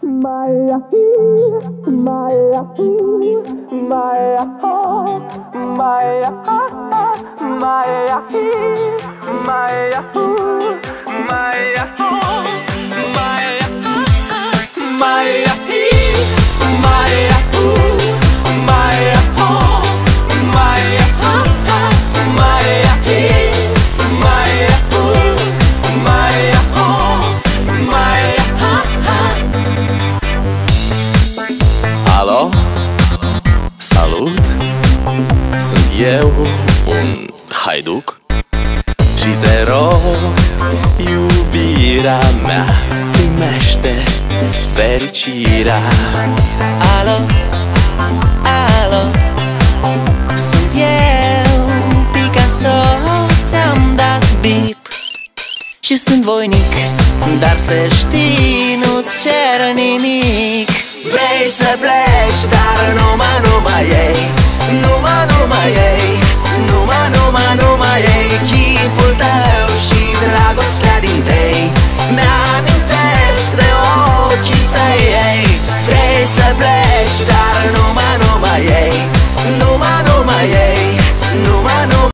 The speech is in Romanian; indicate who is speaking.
Speaker 1: Maya, Maya, Maya, Maya, Maya, Maya, Maya,
Speaker 2: Alo, salut, sunt eu, un haiduc și te rog, iubirea mea, primește fericirea.
Speaker 3: Alo, alo, sunt eu, Picasso, ți-am dat bip și sunt voinic, dar să știi, nu-ți cer nimic. Vrei să pleci, dar numai ei, numai ei, numai ei, chipul tău și dragostea din tei mi-amintesc de ochii tăi, ei. Vrei să pleci, dar numai ei, numai ei,